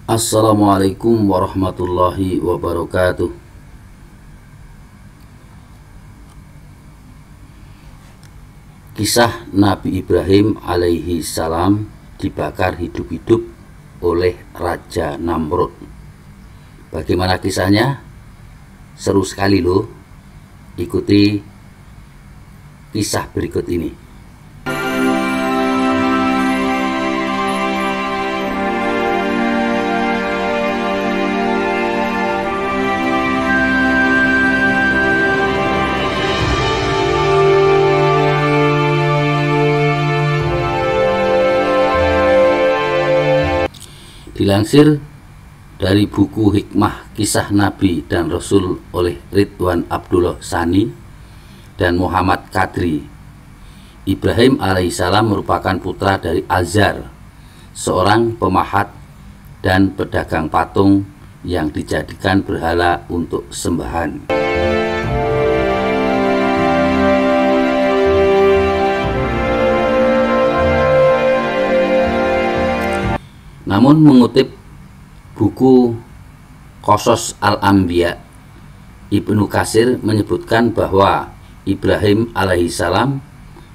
Assalamualaikum warahmatullahi wabarakatuh. Kisah Nabi Ibrahim alaihi salam dibakar hidup-hidup oleh Raja Namrud. Bagaimana kisahnya? Seru sekali loh. Ikuti kisah berikut ini. Dilansir dari buku Hikmah Kisah Nabi dan Rasul oleh Ridwan Abdullah Sani dan Muhammad Kadri, Ibrahim alaihissalam merupakan putra dari Azar, seorang pemahat dan pedagang patung yang dijadikan berhala untuk sembahan. Namun mengutip buku Qasas Al-Anbiya, Ibnu Katsir menyebutkan bahwa Ibrahim alaihissalam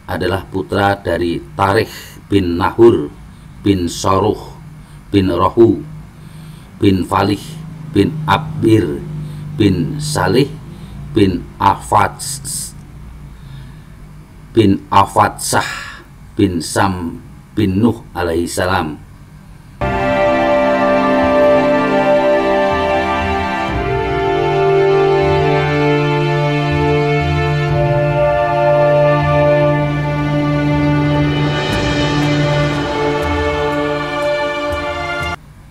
adalah putra dari Tarikh bin Nahur bin Saruh bin Rahu bin Falih bin Abir bin Salih bin Afatsah bin Sam bin Nuh alaihissalam.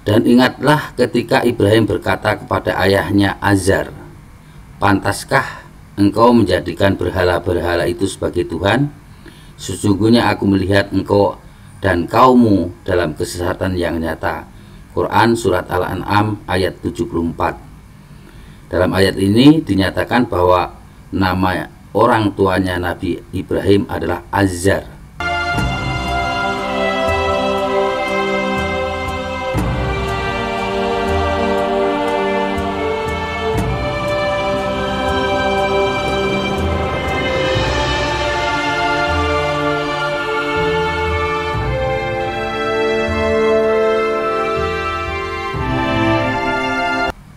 Dan ingatlah ketika Ibrahim berkata kepada ayahnya Azar, "Pantaskah engkau menjadikan berhala-berhala itu sebagai Tuhan? Sesungguhnya aku melihat engkau dan kaummu dalam kesesatan yang nyata." Quran Surat Al-An'am ayat 74. Dalam ayat ini dinyatakan bahwa nama orang tuanya Nabi Ibrahim adalah Azar.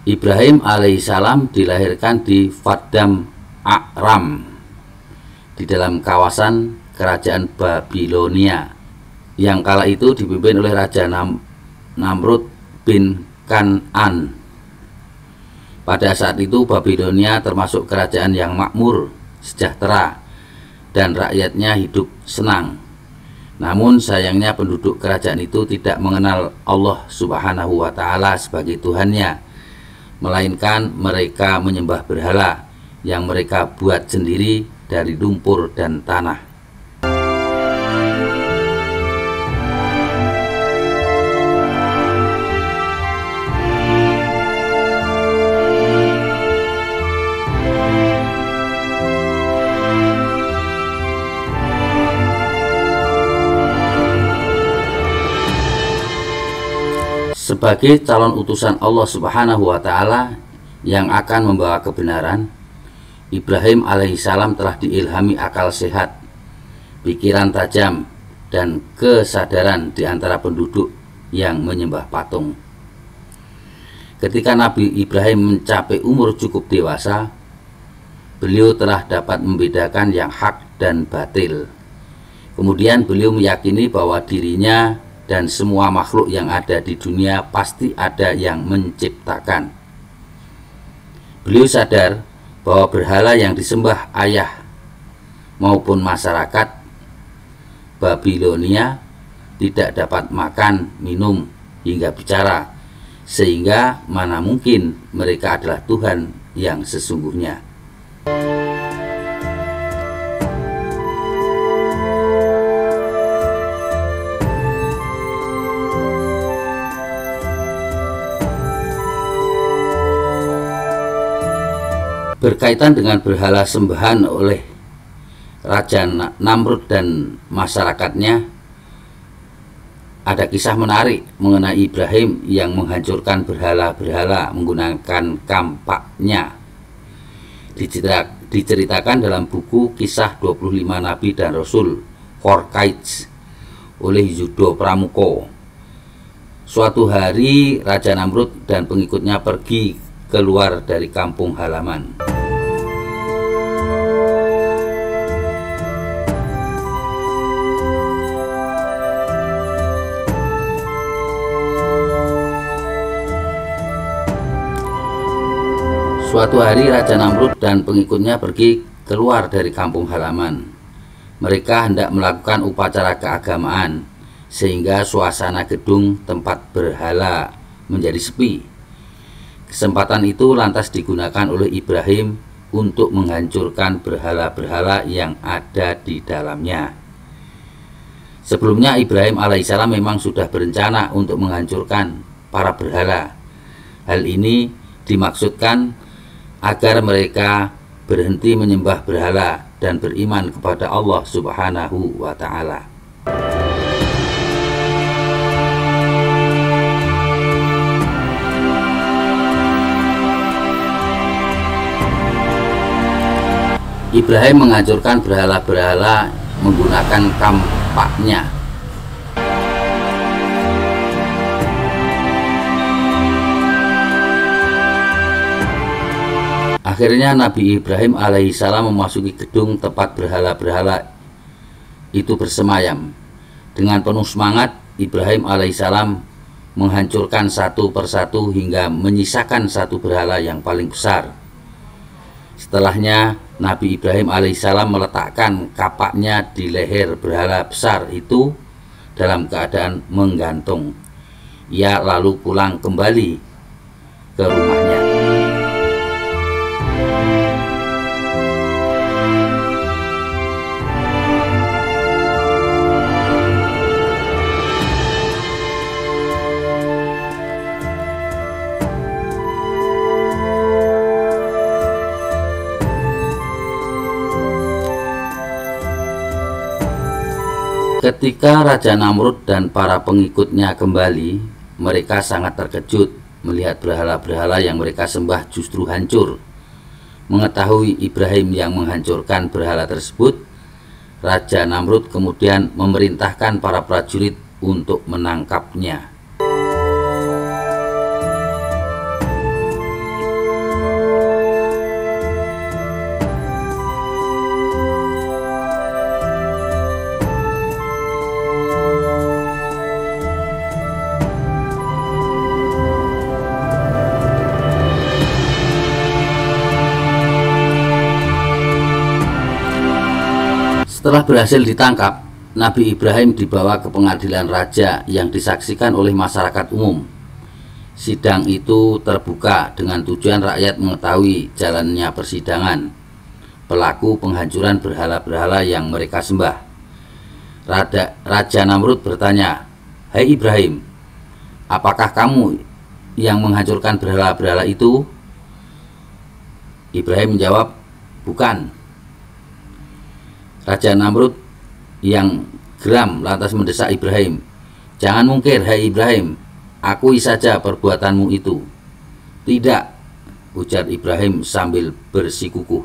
Ibrahim alaihissalam dilahirkan di Faddam A'ram, di dalam kawasan kerajaan Babilonia yang kala itu dipimpin oleh Raja Namrud bin Kan'an. Pada saat itu Babilonia termasuk kerajaan yang makmur, sejahtera, dan rakyatnya hidup senang. Namun sayangnya penduduk kerajaan itu tidak mengenal Allah Subhanahu wa Ta'ala sebagai Tuhannya, melainkan mereka menyembah berhala yang mereka buat sendiri dari lumpur dan tanah. Sebagai calon utusan Allah Subhanahu wa Ta'ala yang akan membawa kebenaran, Ibrahim alaihissalam telah diilhami akal sehat, pikiran tajam, dan kesadaran di antara penduduk yang menyembah patung. Ketika Nabi Ibrahim mencapai umur cukup dewasa, beliau telah dapat membedakan yang hak dan batil. Kemudian beliau meyakini bahwa dirinya dan semua makhluk yang ada di dunia pasti ada yang menciptakan. Beliau sadar bahwa berhala yang disembah ayah maupun masyarakat Babilonia tidak dapat makan, minum, hingga bicara, sehingga mana mungkin mereka adalah Tuhan yang sesungguhnya. Berkaitan dengan berhala sembahan oleh Raja Namrud dan masyarakatnya, ada kisah menarik mengenai Ibrahim yang menghancurkan berhala-berhala menggunakan kampaknya. Diceritakan dalam buku Kisah 25 Nabi dan Rasul Horkaits oleh Yudo Pramuko. Suatu hari Raja Namrud dan pengikutnya pergi keluar dari kampung halaman. Suatu hari Raja Namrud dan pengikutnya pergi keluar dari kampung halaman. Mereka hendak melakukan upacara keagamaan, sehingga suasana gedung tempat berhala menjadi sepi. Kesempatan itu lantas digunakan oleh Ibrahim untuk menghancurkan berhala-berhala yang ada di dalamnya. Sebelumnya Ibrahim alaihissalam memang sudah berencana untuk menghancurkan para berhala. Hal ini dimaksudkan agar mereka berhenti menyembah berhala dan beriman kepada Allah Subhanahu wa Ta'ala. Ibrahim menghancurkan berhala-berhala menggunakan kampaknya. Akhirnya Nabi Ibrahim alaihissalam memasuki gedung tempat berhala-berhala itu bersemayam. Dengan penuh semangat, Ibrahim alaihissalam menghancurkan satu persatu hingga menyisakan satu berhala yang paling besar. Setelahnya, Nabi Ibrahim alaihissalam meletakkan kapaknya di leher berhala besar itu dalam keadaan menggantung. Ia lalu pulang kembali ke rumahnya. Ketika Raja Namrud dan para pengikutnya kembali, mereka sangat terkejut melihat berhala-berhala yang mereka sembah justru hancur. Mengetahui Ibrahim yang menghancurkan berhala tersebut, Raja Namrud kemudian memerintahkan para prajurit untuk menangkapnya. Setelah berhasil ditangkap, Nabi Ibrahim dibawa ke pengadilan raja yang disaksikan oleh masyarakat umum. Sidang itu terbuka dengan tujuan rakyat mengetahui jalannya persidangan pelaku penghancuran berhala-berhala yang mereka sembah. Raja Namrud bertanya, "Hai Ibrahim, apakah kamu yang menghancurkan berhala-berhala itu?" Ibrahim menjawab, "Bukan." Raja Namrud yang geram lantas mendesak Ibrahim, "Jangan mungkir, hai Ibrahim, akui saja perbuatanmu itu." "Tidak," ujar Ibrahim sambil bersikukuh.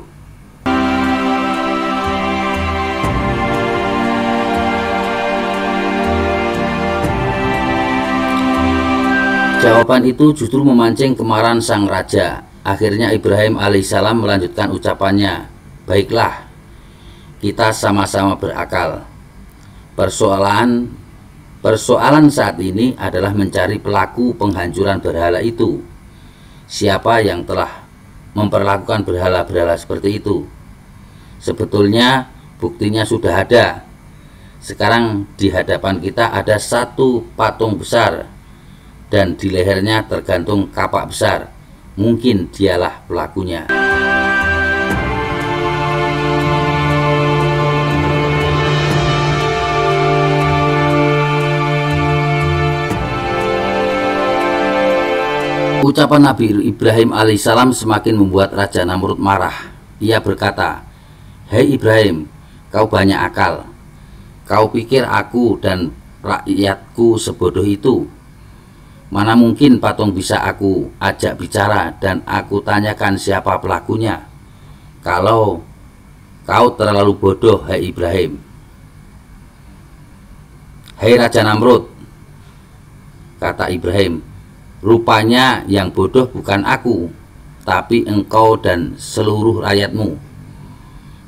Jawaban itu justru memancing kemarahan sang raja. Akhirnya Ibrahim alaihissalam melanjutkan ucapannya, "Baiklah, kita sama-sama berakal. Persoalan saat ini adalah mencari pelaku penghancuran berhala itu. Siapa yang telah memperlakukan berhala-berhala seperti itu? Sebetulnya buktinya sudah ada. Sekarang di hadapan kita ada satu patung besar dan di lehernya tergantung kapak besar. Mungkin dialah pelakunya." Ucapan Nabi Ibrahim alaihissalam semakin membuat Raja Namrud marah. Ia berkata, "Hei Ibrahim, kau banyak akal. Kau pikir aku dan rakyatku sebodoh itu? Mana mungkin patung bisa aku ajak bicara dan aku tanyakan siapa pelakunya? Kalau kau terlalu bodoh, hai Ibrahim. Hai Raja Namrud, kata Ibrahim, rupanya yang bodoh bukan aku, tapi engkau dan seluruh rakyatmu.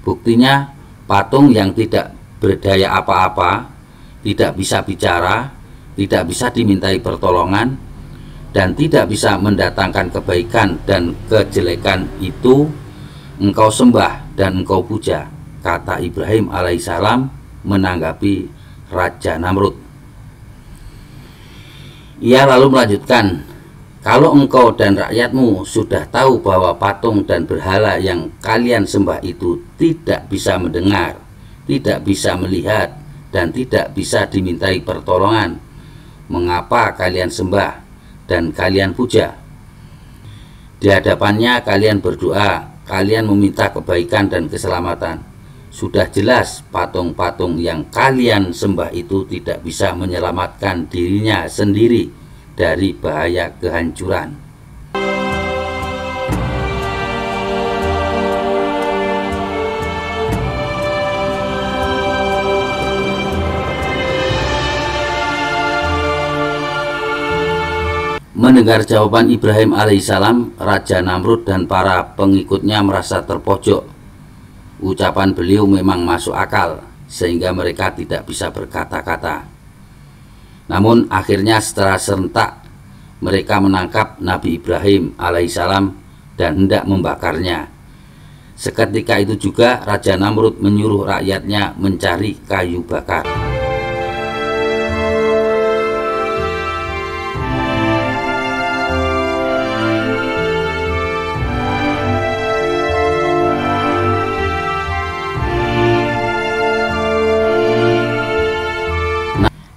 Buktinya patung yang tidak berdaya apa-apa, tidak bisa bicara, tidak bisa dimintai pertolongan, dan tidak bisa mendatangkan kebaikan dan kejelekan itu engkau sembah dan engkau puja, kata Ibrahim alaihissalam menanggapi Raja Namrud. Ia lalu melanjutkan, kalau engkau dan rakyatmu sudah tahu bahwa patung dan berhala yang kalian sembah itu tidak bisa mendengar, tidak bisa melihat, dan tidak bisa dimintai pertolongan, mengapa kalian sembah dan kalian puja? Di hadapannya kalian berdoa, kalian meminta kebaikan dan keselamatan. Sudah jelas patung-patung yang kalian sembah itu tidak bisa menyelamatkan dirinya sendiri dari bahaya kehancuran. Mendengar jawaban Ibrahim alaihissalam, Raja Namrud dan para pengikutnya merasa terpojok. Ucapan beliau memang masuk akal, sehingga mereka tidak bisa berkata-kata. Namun akhirnya secara serentak mereka menangkap Nabi Ibrahim alaihissalam dan hendak membakarnya. Seketika itu juga Raja Namrud menyuruh rakyatnya mencari kayu bakar.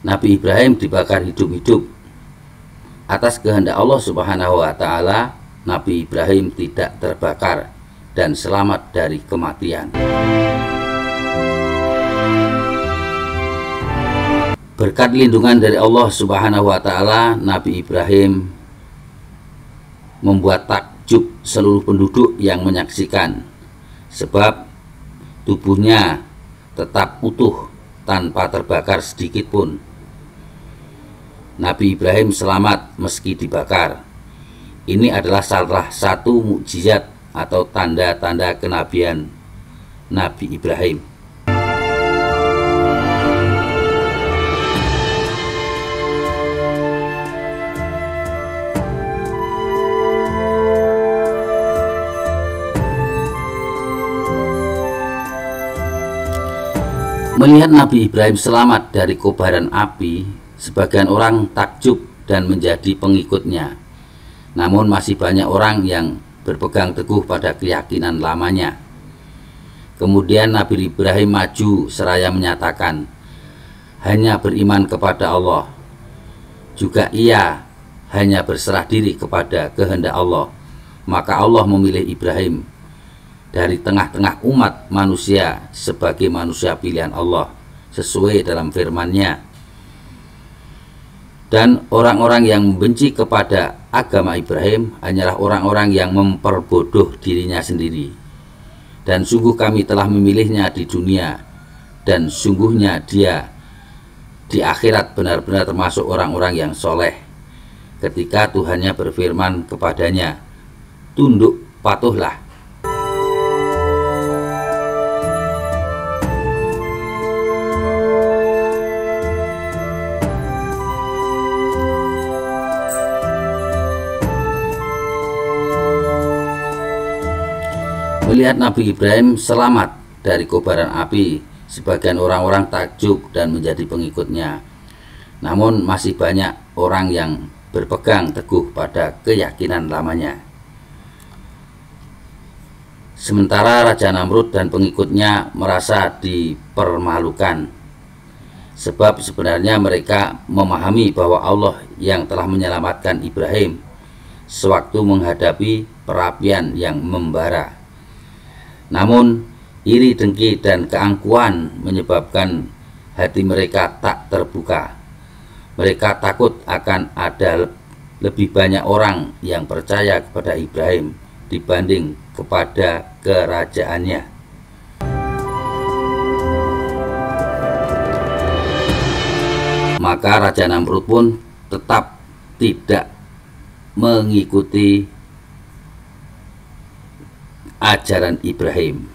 Nabi Ibrahim dibakar hidup-hidup. Atas kehendak Allah Subhanahu wa Ta'ala, Nabi Ibrahim tidak terbakar dan selamat dari kematian. Berkat lindungan dari Allah Subhanahu wa Ta'ala, Nabi Ibrahim membuat takjub seluruh penduduk yang menyaksikan, sebab tubuhnya tetap utuh tanpa terbakar sedikit pun. Nabi Ibrahim selamat meski dibakar. Ini adalah salah satu mukjizat atau tanda-tanda kenabian Nabi Ibrahim. Melihat Nabi Ibrahim selamat dari kobaran api, sebagian orang takjub dan menjadi pengikutnya. Namun masih banyak orang yang berpegang teguh pada keyakinan lamanya. Kemudian Nabi Ibrahim maju seraya menyatakan, hanya beriman kepada Allah. Juga ia hanya berserah diri kepada kehendak Allah. Maka Allah memilih Ibrahim dari tengah-tengah umat manusia sebagai manusia pilihan Allah sesuai dalam firman-Nya. Dan orang-orang yang membenci kepada agama Ibrahim hanyalah orang-orang yang memperbodoh dirinya sendiri. Dan sungguh kami telah memilihnya di dunia, dan sungguhnya dia di akhirat benar-benar termasuk orang-orang yang soleh. Ketika Tuhannya berfirman kepadanya, tunduk patuhlah. Melihat Nabi Ibrahim selamat dari kobaran api, sebagian orang-orang takjub dan menjadi pengikutnya. Namun masih banyak orang yang berpegang teguh pada keyakinan lamanya. Sementara Raja Namrud dan pengikutnya merasa dipermalukan, sebab sebenarnya mereka memahami bahwa Allah yang telah menyelamatkan Ibrahim sewaktu menghadapi perapian yang membara. Namun iri, dengki, dan keangkuhan menyebabkan hati mereka tak terbuka Mereka takut akan ada lebih banyak orang yang percaya kepada Ibrahim dibanding kepada kerajaannya. Maka Raja Namrud pun tetap tidak mengikuti ajaran Ibrahim.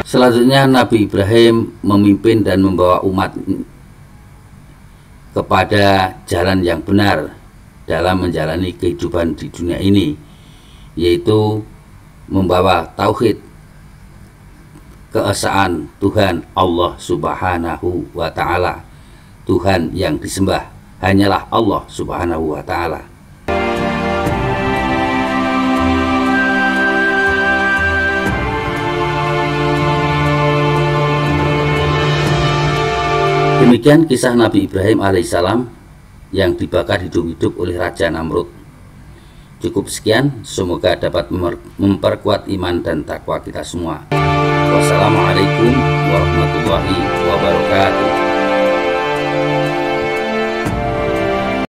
Selanjutnya Nabi Ibrahim memimpin dan membawa umat kepada jalan yang benar dalam menjalani kehidupan di dunia ini, yaitu membawa tauhid, keesaan Tuhan Allah Subhanahu wa Ta'ala. Tuhan yang disembah hanyalah Allah Subhanahu wa Ta'ala. Demikian kisah Nabi Ibrahim alaihissalam yang dibakar hidup-hidup oleh Raja Namrud. Cukup sekian, semoga dapat memperkuat iman dan takwa kita semua. Wassalamualaikum warahmatullahi wabarakatuh.